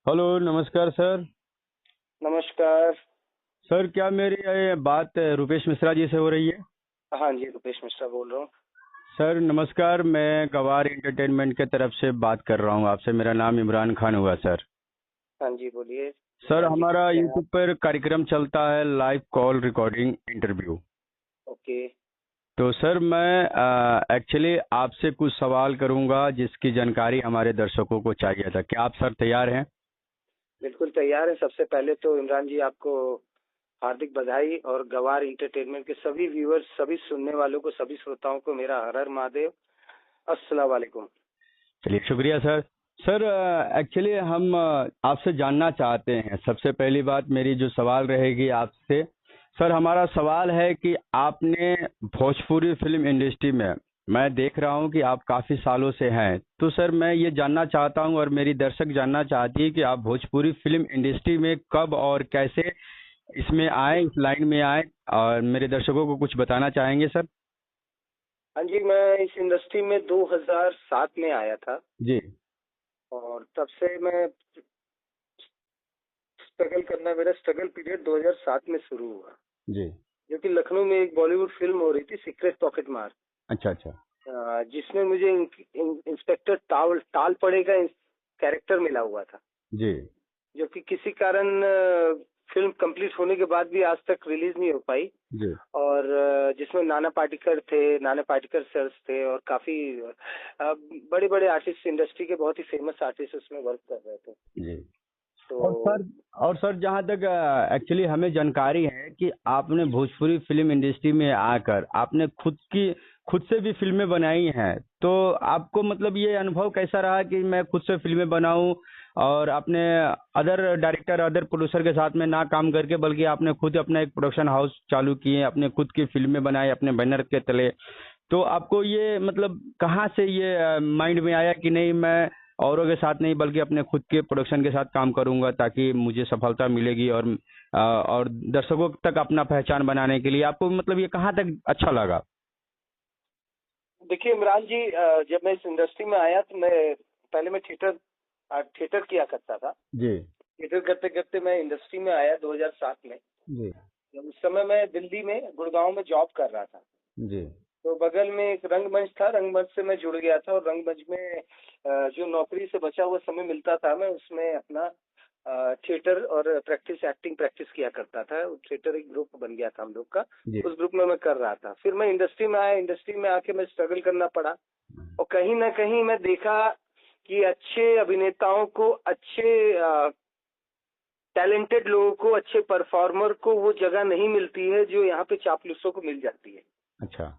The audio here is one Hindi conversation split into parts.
हेलो, नमस्कार सर। नमस्कार। सर, क्या मेरी ये बात रुपेश मिश्रा जी से हो रही है? हाँ जी, रुपेश मिश्रा बोल रहा हूँ। सर नमस्कार, मैं गवार एंटरटेनमेंट के तरफ से बात कर रहा हूँ आपसे। मेरा नाम इमरान खान हुआ सर। हाँ जी, बोलिए। सर, इमरान जी हमारा कैसे हैं आप? यूट्यूब पर कार्यक्रम चलता है, live call recording interview. Okay. तो सर, मैं एक्चुअली आपसे कुछ सवाल करूंगा जिसकी जानकारी हमारे दर्शकों को चाहिए था। क्या आप सर तैयार हैं? बिल्कुल तैयार है। सबसे पहले तो इमरान जी आपको हार्दिक बधाई, और गवार इंटरटेनमेंट के सभी व्यूअर्स, सभी सुनने वालों को, सभी श्रोताओं को मेरा हर हर महादेव, अस्सलाम वालेकुम। चलिए, शुक्रिया सर। सर, एक्चुअली हम आपसे जानना चाहते हैं। सबसे पहली बात मेरी जो सवाल रहेगी आपसे, सर हमारा सवाल है कि आपने भोजपुरी फिल्म इंडस्ट्री में, मैं देख रहा हूं कि आप काफ़ी सालों से हैं, तो सर मैं ये जानना चाहता हूं और मेरी दर्शक जानना चाहती है कि आप भोजपुरी फिल्म इंडस्ट्री में कब और कैसे इसमें आए, इस लाइन में आए, और मेरे दर्शकों को कुछ बताना चाहेंगे सर? हाँ जी, मैं इस इंडस्ट्री में 2007 में आया था, जी। और तब से मैं स्ट्रगल करना, मेरा स्ट्रगल पीरियड 2007 में शुरू हुआ, जी। जो कि लखनऊ में एक बॉलीवुड फिल्म हो रही थी, सीक्रेट पॉकेट मार, अच्छा अच्छा। जिसमें मुझे इंस्पेक्टर टाल टाल पड़े का कैरेक्टर मिला हुआ था, जी। जो कि किसी कारण फिल्म कंप्लीट होने के बाद भी आज तक रिलीज नहीं हो पाई। जी। और जिसमें नाना पाटेकर थे, नाना पाटेकर सर्स थे, और काफी बड़े बड़े आर्टिस्ट, इंडस्ट्री के बहुत ही फेमस आर्टिस्ट उसमें वर्क कर रहे थे। जी। तो और सर, जहाँ तक एक्चुअली हमें जानकारी है कि आपने भोजपुरी फिल्म इंडस्ट्री में आकर आपने खुद से भी फिल्में बनाई हैं, तो आपको मतलब ये अनुभव कैसा रहा कि मैं खुद से फिल्में बनाऊं, और आपने अदर डायरेक्टर, अदर प्रोड्यूसर के साथ में ना काम करके, बल्कि आपने खुद अपना एक प्रोडक्शन हाउस चालू किए, अपने खुद की फिल्में बनाई अपने बैनर के तले। तो आपको ये मतलब कहाँ से ये माइंड में आया कि नहीं, मैं औरों के साथ नहीं बल्कि अपने खुद के प्रोडक्शन के साथ काम करूंगा ताकि मुझे सफलता मिलेगी, और दर्शकों तक अपना पहचान बनाने के लिए आपको मतलब ये कहाँ तक अच्छा लगा? देखिए इमरान जी, जब मैं इस इंडस्ट्री में आया तो मैं थिएटर किया करता था। जी। थिएटर करते करते मैं इंडस्ट्री में आया 2007 में। जी। जब उस समय मैं दिल्ली में, गुड़गांव में जॉब कर रहा था, जी। तो बगल में एक रंगमंच था, रंगमंच से मैं जुड़ गया था, और रंगमंच में जो नौकरी से बचा हुआ समय मिलता था, मैं उसमें अपना थिएटर और एक्टिंग प्रैक्टिस किया करता था। थिएटर एक ग्रुप बन गया था हम लोग का, जी। उस ग्रुप में मैं कर रहा था। फिर मैं इंडस्ट्री में आया, इंडस्ट्री में आके मैं स्ट्रगल करना पड़ा, और कहीं ना कहीं मैं देखा कि अच्छे अभिनेताओं को, अच्छे टैलेंटेड लोगों को, अच्छे परफॉर्मर को वो जगह नहीं मिलती है जो यहाँ पे चापलूसों को मिल जाती है। अच्छा।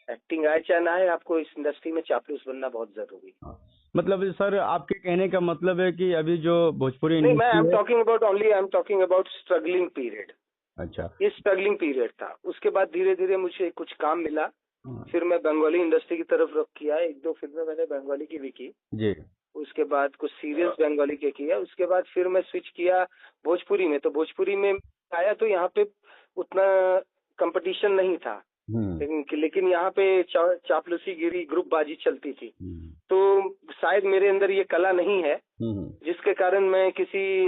एक्टिंग आए चाहे ना आए, आपको इस इंडस्ट्री में चापलूस बनना बहुत जरूरी है। हाँ। मतलब सर, आपके कहने का मतलब है कि अभी जो भोजपुरी नहीं, मैं इंडस्ट्री है। I am talking about struggling period. अच्छा। ये स्ट्रगलिंग पीरियड था। उसके बाद धीरे धीरे मुझे कुछ काम मिला। हाँ। फिर मैं बंगाली इंडस्ट्री की तरफ रुख किया, एक दो फिल्में मैंने बंगाली की भी की। जी। उसके बाद कुछ सीरियल्स बंगाली के किया। उसके बाद फिर मैं स्विच किया भोजपुरी में। तो भोजपुरी में आया तो यहाँ पे उतना कंपटीशन नहीं था, हम्म। लेकिन यहाँ पे चापलूसी गिरी, ग्रुपबाजी चलती थी। हम्म। तो शायद मेरे अंदर ये कला नहीं है, हम्म। जिसके कारण मैं किसी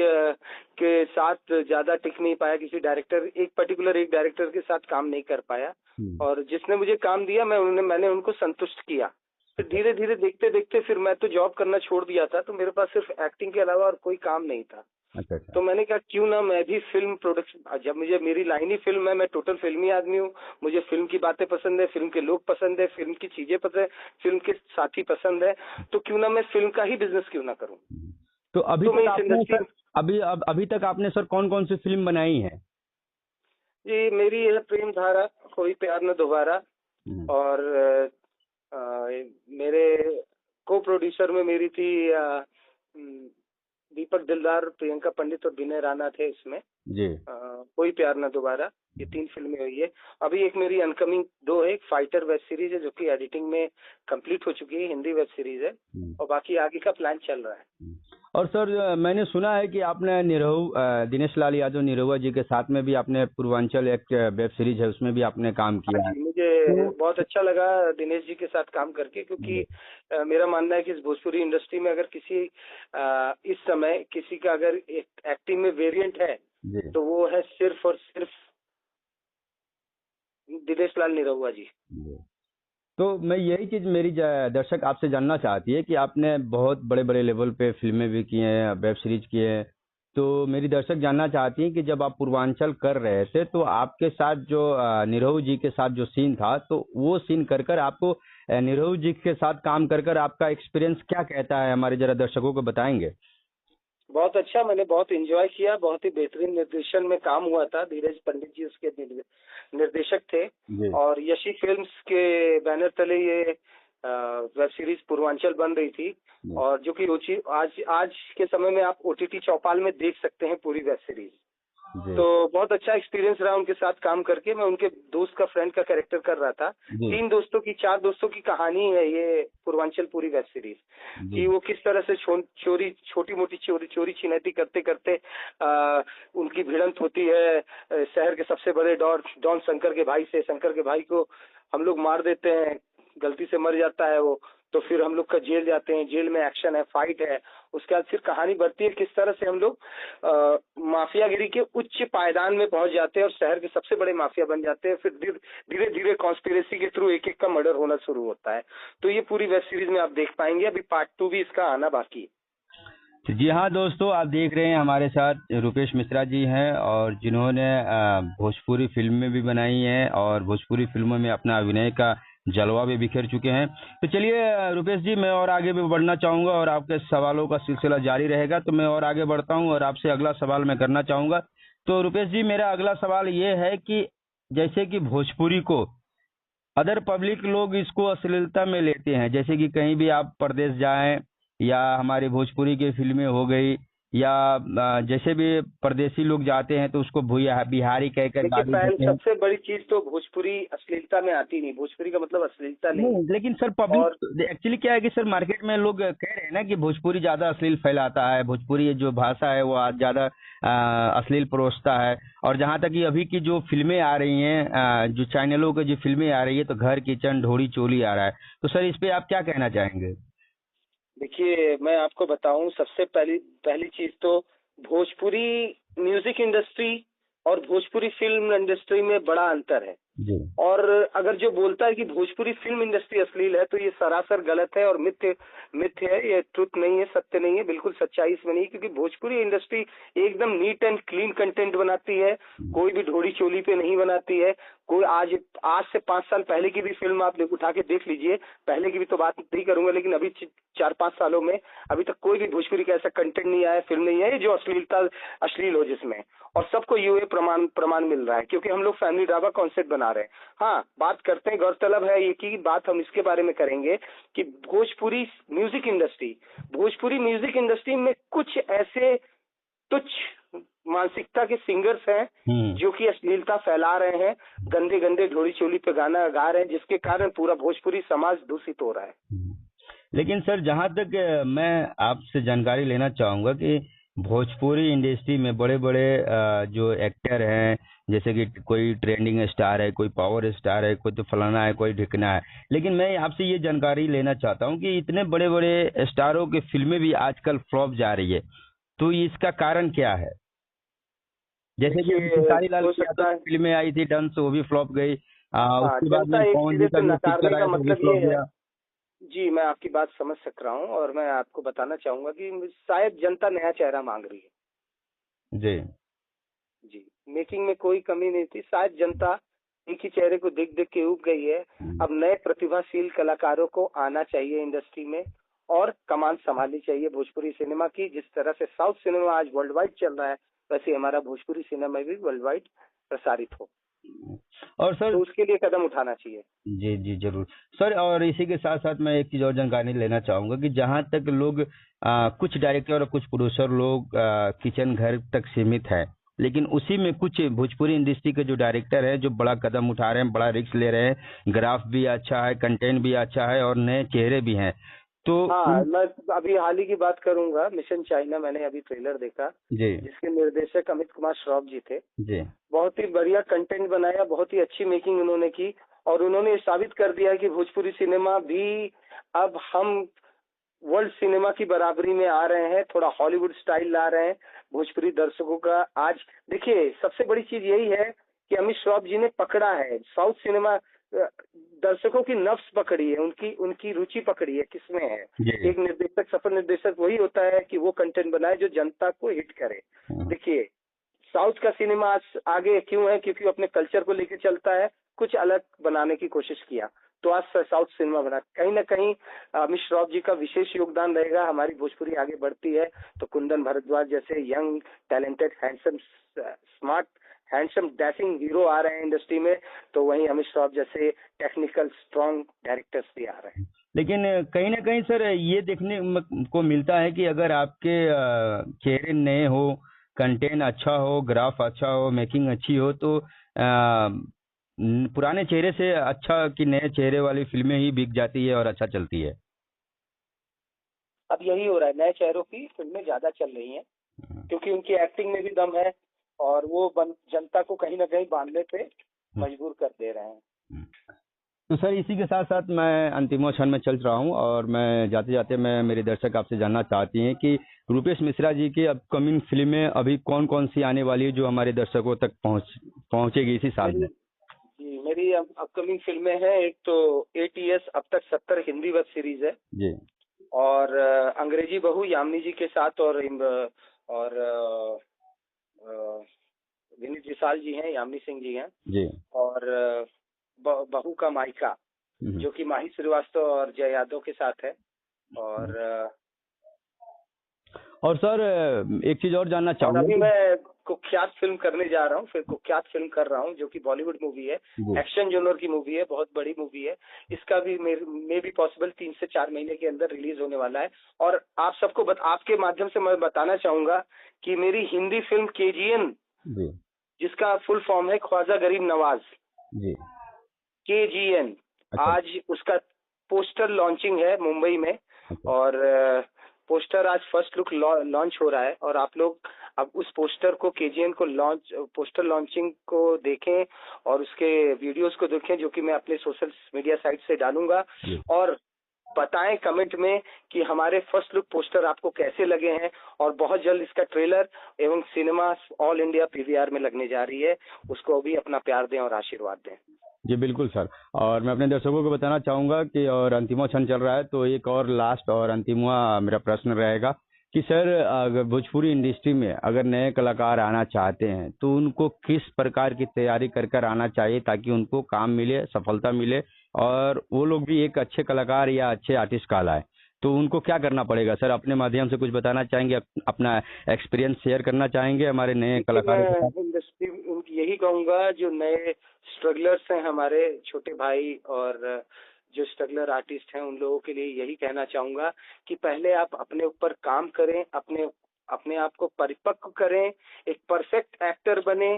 के साथ ज्यादा टिक नहीं पाया, किसी डायरेक्टर, एक डायरेक्टर के साथ काम नहीं कर पाया। हम्म। और जिसने मुझे काम दिया, मैंने उनको संतुष्ट किया। फिर अच्छा। धीरे धीरे देखते देखते फिर मैं तो जॉब करना छोड़ दिया था, तो मेरे पास सिर्फ एक्टिंग के अलावा और कोई काम नहीं था। अच्छा। अच्छा। तो मैंने कहा क्यों ना मैं भी फिल्म प्रोडक्शन, जब मुझे, मेरी लाइन ही फिल्म है, मैं टोटल फिल्मी आदमी हूँ। मुझे फिल्म की बातें पसंद है, फिल्म के लोग पसंद है, फिल्म की चीजें पसंद है, फिल्म के साथी पसंद है। तो क्यों ना मैं फिल्म का ही बिजनेस क्यों ना करूँ। तो अभी तो मैं तक इस आपने इंडस्ट्री, सर, अभी तक आपने सर कौन कौन सी फिल्म बनाई है? जी मेरी है प्रेम धारा, कोई प्यार न दोबारा, हम्म। और मेरे को प्रोड्यूसर में मेरी थी दीपक दिलदार, प्रियंका पंडित और विनय राणा थे इसमें। जी। कोई प्यार न दोबारा, ये 3 फिल्में हुई है। अभी एक मेरी अनकमिंग 2 है, एक फाइटर वेब सीरीज है जो कि एडिटिंग में कंप्लीट हो चुकी है, हिंदी वेब सीरीज है, हम्म। और बाकी आगे का प्लान चल रहा है। और सर मैंने सुना है कि आपने दिनेश लाल यादव निरहुआ जी के साथ में भी आपने पूर्वांचल एक वेब सीरीज है उसमें भी आपने काम हाँ किया है। जी, मुझे तो बहुत अच्छा लगा दिनेश जी के साथ काम करके, क्योंकि मेरा मानना है कि इस भोजपुरी इंडस्ट्री में अगर किसी इस समय किसी का अगर एक्टिंग में वेरिएंट है जी तो वो है सिर्फ और सिर्फ दिनेश लाल निरहुआ जी। जी। तो मैं यही चीज मेरी दर्शक आपसे जानना चाहती है कि आपने बहुत बड़े बड़े लेवल पे फिल्में भी की हैं, वेब सीरीज की है। तो मेरी दर्शक जानना चाहती है कि जब आप पूर्वांचल कर रहे थे तो आपके साथ जो निरहु जी के साथ जो सीन था, तो वो सीन कर कर आपको निरहु जी के साथ काम कर कर आपका एक्सपीरियंस क्या कहता है, हमारे जरा दर्शकों को बताएंगे। बहुत अच्छा, मैंने बहुत एंजॉय किया, बहुत ही बेहतरीन निर्देशन में काम हुआ था। धीरज पंडित जी उसके निर्देशक थे जी और यशी फिल्म्स के बैनर तले ये वेब सीरीज पूर्वांचल बन रही थी, जी और जो कि आज आज के समय में आप ओटीटी चौपाल में देख सकते हैं पूरी वेब सीरीज। जी तो बहुत अच्छा एक्सपीरियंस रहा उनके साथ काम करके। मैं उनके दोस्त का फ्रेंड का कैरेक्टर कर रहा था। जी चार दोस्तों की कहानी है ये पूर्वांचल पूरी वेब सीरीज, जी कि वो किस तरह से छोटी मोटी चोरी छिनैती करते करते उनकी भिड़ंत होती है शहर के सबसे बड़े डॉन शंकर के भाई से। शंकर के भाई को हम लोग मार देते हैं, गलती से मर जाता है वो, तो फिर हम लोग का जेल जाते हैं, जेल में एक्शन है, फाइट है। उसके बाद फिर कहानी बढ़ती है किस तरह से हम लोग माफियागिरी के उच्च पायदान में पहुंच जाते हैं और शहर के सबसे बड़े माफिया बन जाते हैं। फिर धीरे धीरे कॉन्स्पिरेसी के थ्रू एक एक का मर्डर होना शुरू होता है। तो ये पूरी वेब सीरीज में आप देख पाएंगे। अभी पार्ट 2 भी इसका आना बाकी है। तो जी हाँ दोस्तों, आप देख रहे हैं हमारे साथ रुपेश मिश्रा जी हैं, और जिन्होंने भोजपुरी फिल्में भी बनाई हैं और भोजपुरी फिल्मों में अपना अभिनय का जलवा भी बिखेर चुके हैं। तो चलिए रुपेश जी, मैं और आगे भी बढ़ना चाहूँगा और आपके सवालों का सिलसिला जारी रहेगा, तो मैं और आगे बढ़ता हूँ और आपसे अगला सवाल मैं करना चाहूँगा। तो रुपेश जी, मेरा अगला सवाल ये है कि जैसे कि भोजपुरी को अदर पब्लिक लोग इसको अश्लीलता में लेते हैं, जैसे कि कहीं भी आप प्रदेश जाएं या हमारी भोजपुरी की फिल्में हो गई, या जैसे भी परदेसी लोग जाते हैं तो उसको भूया बिहारी कहकर देखिए, गाली पहले देते हैं। सबसे बड़ी चीज तो भोजपुरी अश्लीलता में आती नहीं। भोजपुरी का मतलब अश्लीलता नहीं। नहीं, लेकिन सर और पब्लिक एक्चुअली क्या है कि सर मार्केट में लोग कह रहे हैं ना कि भोजपुरी ज्यादा अश्लील फैलाता है, भोजपुरी जो भाषा है वो आज ज्यादा अश्लील परोसता है। और जहाँ तक कि अभी की जो फिल्में आ रही हैं, जो चैनलों की जो फिल्में आ रही है, तो घर किचन ढोरी चोली आ रहा है। तो सर इस पे आप क्या कहना चाहेंगे। देखिए, मैं आपको बताऊं, सबसे पहली पहली चीज तो भोजपुरी म्यूजिक इंडस्ट्री और भोजपुरी फिल्म इंडस्ट्री में बड़ा अंतर है। जी और अगर जो बोलता है कि भोजपुरी फिल्म इंडस्ट्री अश्लील है, तो ये सरासर गलत है और मिथ्य है। ये ट्रुथ नहीं है, सत्य नहीं है, बिल्कुल सच्चाई इसमें नहीं है। क्योंकि भोजपुरी इंडस्ट्री एकदम नीट एंड क्लीन कंटेंट बनाती है, कोई भी ढोड़ी चोली पे नहीं बनाती है। कोई आज आज से 5 साल पहले की भी फिल्म आप उठा के देख लीजिए। पहले की भी तो बात नहीं करूंगा, लेकिन अभी 4-5 सालों में अभी तक कोई भी भोजपुरी का ऐसा कंटेंट नहीं आया, फिल्म नहीं है जो अश्लील हो जिसमें। और सबको यूए प्रमाण मिल रहा है, क्योंकि हम लोग फैमिली ड्रामा कॉन्सेप्ट बना रहे हैं। हाँ, बात करते हैं, गौरतलब है ये की बात हम इसके बारे में करेंगे कि भोजपुरी म्यूजिक इंडस्ट्री में कुछ ऐसे तुच्छ मानसिकता के सिंगर्स हैं जो कि अश्लीलता फैला रहे हैं, गंदे गंदे ढोली चोली पे गाना गा रहे हैं, जिसके कारण पूरा भोजपुरी समाज दूषित हो रहा है। लेकिन सर जहाँ तक मैं आपसे जानकारी लेना चाहूंगा कि भोजपुरी इंडस्ट्री में बड़े बड़े जो एक्टर हैं, जैसे कि कोई ट्रेंडिंग स्टार है, कोई पावर स्टार है, कोई तो फलाना है, कोई ढिकना है, लेकिन मैं आपसे ये जानकारी लेना चाहता हूँ कि इतने बड़े बड़े स्टारों की फिल्में भी आजकल फ्लॉप जा रही है, तो इसका कारण क्या है। जैसे कि देखिए, खेसारी लाल हो की सकता है, फिल्में आई थी डंस, वो भी फ्लॉप गई। हाँ, उसके बाद जनता में एक पवन जी सिरे का से जो पिक्चर नकारने का आया तो वो भी मतलब फ्लॉप ये है। गया। जी, मैं आपकी बात समझ सक रहा हूँ, और मैं आपको बताना चाहूंगा कि शायद जनता नया चेहरा मांग रही है। जी जी, मेकिंग में कोई कमी नहीं थी। शायद जनता एक ही चेहरे को देख देख के ऊब गई है। अब नए प्रतिभाशील कलाकारों को आना चाहिए इंडस्ट्री में और कमान संभालनी चाहिए भोजपुरी सिनेमा की। जिस तरह से साउथ सिनेमा आज वर्ल्ड वाइड चल रहा है, वैसे हमारा भोजपुरी सिनेमा भी वर्ल्ड वाइड प्रसारित हो, और सर, तो उसके लिए कदम उठाना चाहिए। जी जी जरूर सर। और इसी के साथ साथ मैं एक चीज और जानकारी लेना चाहूंगा कि जहाँ तक लोग कुछ डायरेक्टर और कुछ प्रोड्यूसर लोग किचन घर तक सीमित है, लेकिन उसी में कुछ भोजपुरी इंडस्ट्री के जो डायरेक्टर है जो बड़ा कदम उठा रहे हैं, बड़ा रिस्क ले रहे हैं, ग्राफ भी अच्छा है, कंटेंट भी अच्छा है और नए चेहरे भी हैं। तो हाँ, मैं अभी हाल ही की बात करूंगा। मिशन चाइना मैंने अभी ट्रेलर देखा, जी जिसके निर्देशक अमित कुमार श्रॉफ जी थे। जी बहुत ही बढ़िया कंटेंट बनाया, बहुत ही अच्छी मेकिंग उन्होंने की, और उन्होंने ये साबित कर दिया कि भोजपुरी सिनेमा भी अब हम वर्ल्ड सिनेमा की बराबरी में आ रहे हैं, थोड़ा हॉलीवुड स्टाइल ला रहे हैं भोजपुरी दर्शकों का। आज देखिए, सबसे बड़ी चीज यही है कि अमित श्रॉफ जी ने पकड़ा है साउथ सिनेमा, दर्शकों की नफ्स पकड़ी है, उनकी उनकी रुचि पकड़ी है किसमें है। जी। एक निर्देशक, सफल निर्देशक वही होता है कि वो कंटेंट बनाए जो जनता को हिट करे। देखिए, साउथ का सिनेमा आज आगे क्यों है? क्योंकि वो अपने कल्चर को लेकर चलता है, कुछ अलग बनाने की कोशिश किया, तो आज साउथ सिनेमा बना। कहीं ना कहीं अमित श्रॉफ जी का विशेष योगदान रहेगा। हमारी भोजपुरी आगे बढ़ती है तो कुंदन भारद्वाज जैसे young, talented, handsome, smart, handsome, dashing hero आ रहे हैं इंडस्ट्री में, तो वहीं अमित श्रॉफ जैसे टेक्निकल स्ट्रॉन्ग डायरेक्टर्स भी आ रहे हैं। लेकिन कहीं ना कहीं सर ये देखने को मिलता है कि अगर आपके चेहरे नए हो, कंटेंट अच्छा हो, ग्राफ अच्छा हो, मेकिंग अच्छी हो, तो पुराने चेहरे से अच्छा कि नए चेहरे वाली फिल्में ही बिक जाती है और अच्छा चलती है। अब यही हो रहा है, नए चेहरों की फिल्में ज्यादा चल रही हैं, क्योंकि उनकी एक्टिंग में भी दम है, और वो जनता को कहीं ना कहीं बांधने पे मजबूर कर दे रहे हैं। तो सर इसी के साथ साथ मैं अंतिमों क्षण में चल रहा हूँ, और मैं जाते जाते मैं मेरे दर्शक आपसे जानना चाहती हैं कि रूपेश मिश्रा जी की अपकमिंग फिल्में अभी कौन कौन सी आने वाली है जो हमारे दर्शकों तक पहुंचेगी इसी साल में। जी, मेरी अपकमिंग फिल्में हैं। एक तो ATS अब तक 70 हिंदी वेब सीरीज है जी और अंग्रेजी बहू यामिनी जी के साथ, और विनीत विशाल जी हैं, यामिनी सिंह जी हैं, जी और बहू का मायका जो कि माही श्रीवास्तव और जय यादव के साथ है। और सर एक चीज और जानना और चाहूंगा अभी कि मैं कुख्यात फिल्म करने जा रहा हूँ, फिर कुख्यात फिल्म कर रहा हूँ जो कि बॉलीवुड मूवी है, एक्शन जोनर की मूवी है, बहुत बड़ी मूवी है। इसका भी मे भी पॉसिबल 3 से 4 महीने के अंदर रिलीज होने वाला है। और आप सबको आपके माध्यम से मैं बताना चाहूंगा कि मेरी हिंदी फिल्म KGN, जिसका फुल फॉर्म है ख्वाजा गरीब नवाज, KGN, आज उसका पोस्टर लॉन्चिंग है मुंबई में, और पोस्टर आज फर्स्ट लुक लॉन्च हो रहा है। और आप लोग अब उस पोस्टर को, KGN को पोस्टर लॉन्चिंग को देखें और उसके वीडियोस को देखें, जो कि मैं अपने सोशल मीडिया साइट से डालूंगा, और बताएं कमेंट में कि हमारे फर्स्ट लुक पोस्टर आपको कैसे लगे हैं। और बहुत जल्द इसका ट्रेलर एवं सिनेमा ऑल इंडिया PVR में लगने जा रही है, उसको भी अपना प्यार दें और आशीर्वाद दें। जी बिल्कुल सर, और मैं अपने दर्शकों को बताना चाहूंगा कि और अंतिमवा क्षण चल रहा है, तो एक और लास्ट और अंतिमवा मेरा प्रश्न रहेगा कि सर अगर भोजपुरी इंडस्ट्री में अगर नए कलाकार आना चाहते हैं तो उनको किस प्रकार की तैयारी कर आना चाहिए ताकि उनको काम मिले, सफलता मिले, और वो लोग भी एक अच्छे कलाकार या अच्छे आर्टिस्ट कहलाए। तो उनको क्या करना पड़ेगा सर? अपने माध्यम से कुछ बताना चाहेंगे, अपना एक्सपीरियंस शेयर करना चाहेंगे हमारे नए कलाकारों के साथ? इंडस्ट्री यही कहूंगा, जो नए स्ट्रगलर्स हैं, हमारे छोटे भाई और जो स्ट्रगलर आर्टिस्ट हैं, उन लोगों के लिए यही कहना चाहूंगा कि पहले आप अपने ऊपर काम करें, अपने आप को परिपक्व करें, एक परफेक्ट एक्टर बने,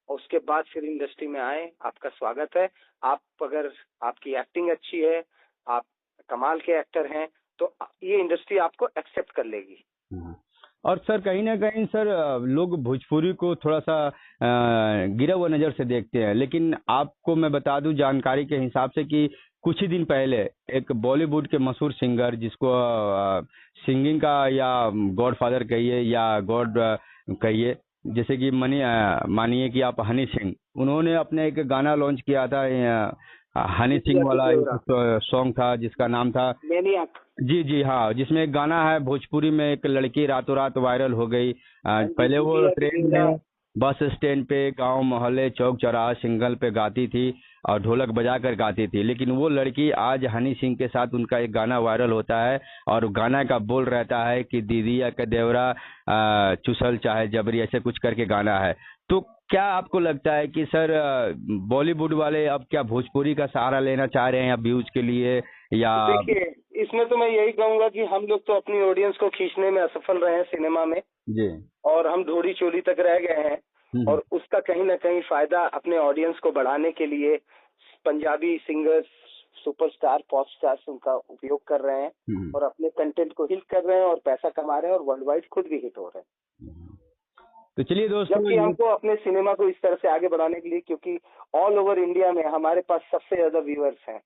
और उसके बाद फिर इंडस्ट्री में आए। आपका स्वागत है। अगर आपकी एक्टिंग अच्छी है, आप कमाल के एक्टर हैं, तो ये इंडस्ट्री आपको एक्सेप्ट कर लेगी। और सर कहीं ना कहीं सर लोग भोजपुरी को थोड़ा सा गिरा हुआ नज़र से देखते हैं, लेकिन आपको मैं बता दूं जानकारी के हिसाब से कि कुछ ही दिन पहले एक बॉलीवुड के मशहूर सिंगर, जिसको सिंगिंग का या गॉडफादर कहिए या गॉड कहिए, जैसे कि मानिए कि आप हनी सिंह, उन्होंने अपने एक गाना लॉन्च किया था, हनी सिंह वाला सॉन्ग था जिसका नाम था मैनियाक। जी जी हाँ, जिसमें एक गाना है भोजपुरी में, एक लड़की रातों रात वायरल हो गई। पहले वो ट्रेन में, बस स्टैंड पे, गांव मोहल्ले, चौक चौराहा, सिंगल पे गाती थी और ढोलक बजा कर गाती थी, लेकिन वो लड़की आज हनी सिंह के साथ उनका एक गाना वायरल होता है, और गाना का बोल रहता है कि दीदिया का देवरा चुसल चाहे जबरी, ऐसे कुछ करके गाना है। तो क्या आपको लगता है कि सर बॉलीवुड वाले अब क्या भोजपुरी का सहारा लेना चाह रहे हैं या व्यूज के लिए, या? देखिए, इसमें तो मैं यही कहूंगा कि हम लोग तो अपनी ऑडियंस को खींचने में असफल रहे हैं सिनेमा में जी, और हम ढोड़ी चोली तक रह गए हैं। और उसका कहीं ना कहीं फायदा अपने ऑडियंस को बढ़ाने के लिए Punjabi singers, superstar pop stars उनका उपयोग कर रहे हैं और अपने कंटेंट को हिट कर रहे हैं और पैसा कमा रहे हैं और वर्ल्ड वाइड खुद भी हिट हो रहे हैं। तो चलिए दोस्तों, जबकि हमको अपने सिनेमा को इस तरह से आगे बढ़ाने के लिए, क्योंकि ऑल ओवर इंडिया में हमारे पास सबसे ज्यादा व्यूअर्स हैं,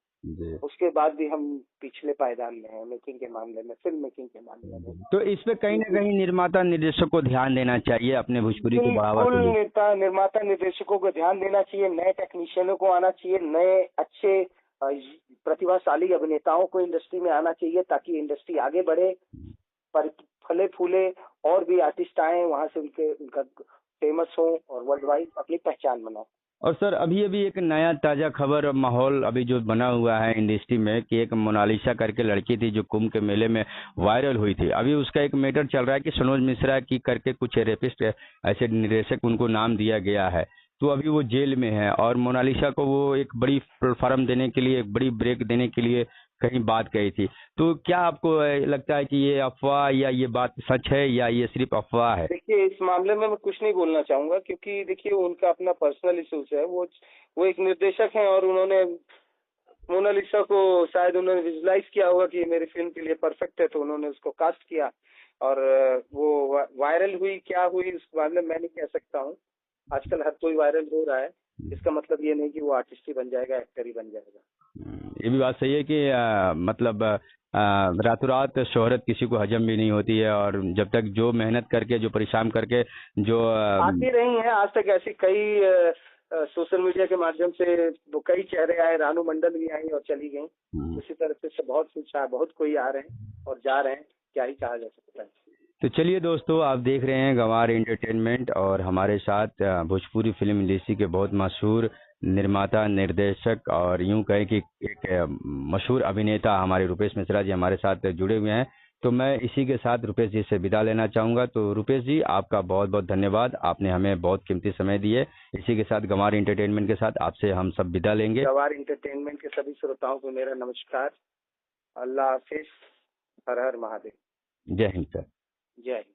उसके बाद भी हम पिछले पायदान में हैं मेकिंग के मामले में, फिल्म मेकिंग के मामले में। तो इस पे कहीं ना कहीं निर्माता निर्देशक को ध्यान देना चाहिए, अपने भोजपुरी को बढ़ावा देना। निर्माता निर्देशकों को ध्यान देना चाहिए, नए टेक्नीशियनों को आना चाहिए, नए अच्छे प्रतिभाशाली अभिनेताओं को इंडस्ट्री में आना चाहिए, ताकि इंडस्ट्री आगे बढ़े, पर फले फूले और भी आर्टिस्ट आए वहां से, उनका फेमस हो और वर्ल्ड वाइड अपनी पहचान बनाए। और सर अभी एक नया ताजा खबर माहौल अभी जो बना हुआ है इंडस्ट्री में कि एक मोनालिसा करके लड़की थी जो कुंभ के मेले में वायरल हुई थी। अभी उसका एक मैटर चल रहा है कि सनोज मिश्रा की करके कुछ रेपिस्ट ऐसे निर्देशक उनको नाम दिया गया है, तो अभी वो जेल में है और मोनालिसा को वो एक बड़ी प्लेटफॉर्म देने के लिए, एक बड़ी ब्रेक देने के लिए कहीं बात कही थी। तो क्या आपको लगता है कि ये अफवाह या ये बात सच है या ये सिर्फ अफवाह है? देखिए, इस मामले में मैं कुछ नहीं बोलना चाहूंगा, क्योंकि देखिए उनका अपना पर्सनल इश्यूज है। वो एक निर्देशक हैं और उन्होंने मोनालिसा को शायद उन्होंने विजुलाइज किया होगा कि ये मेरी फिल्म के लिए परफेक्ट है, तो उन्होंने उसको कास्ट किया और वो वायरल हुई। क्या हुई इस मामले में मैं नहीं कह सकता हूँ। आजकल हर कोई वायरल हो रहा है, इसका मतलब ये नहीं कि वो आर्टिस्ट ही बन जाएगा, एक्टर ही बन जाएगा। ये भी बात सही है कि मतलब रातों रात शोहरत किसी को हजम भी नहीं होती है, और जब तक जो मेहनत करके, जो परिश्रम करके जो आती रही है आज तक, ऐसी कई सोशल मीडिया के माध्यम से वो कई चेहरे आए, रानू मंडल भी आई और चली गई। उसी तरह से बहुत कुछ है, बहुत कोई आ रहे हैं और जा रहे हैं, क्या ही कहा जा सकता है। तो चलिए दोस्तों, आप देख रहे हैं गंवार एंटरटेनमेंट और हमारे साथ भोजपुरी फिल्म इंडस्ट्री के बहुत मशहूर निर्माता, निर्देशक और यूं कहें कि एक मशहूर अभिनेता हमारे रुपेश मिश्रा जी हमारे साथ जुड़े हुए हैं। तो मैं इसी के साथ रुपेश जी से विदा लेना चाहूंगा। तो रुपेश जी, आपका बहुत बहुत धन्यवाद, आपने हमें बहुत कीमती समय दिए। इसी के साथ गंवार एंटरटेनमेंट के साथ आपसे हम सब विदा लेंगे। गंवार एंटरटेनमेंट के सभी श्रोताओं को मेरा नमस्कार, अल्लाह हाफिज, हर हर महादेव, जय हिंद सर। जय हिंद।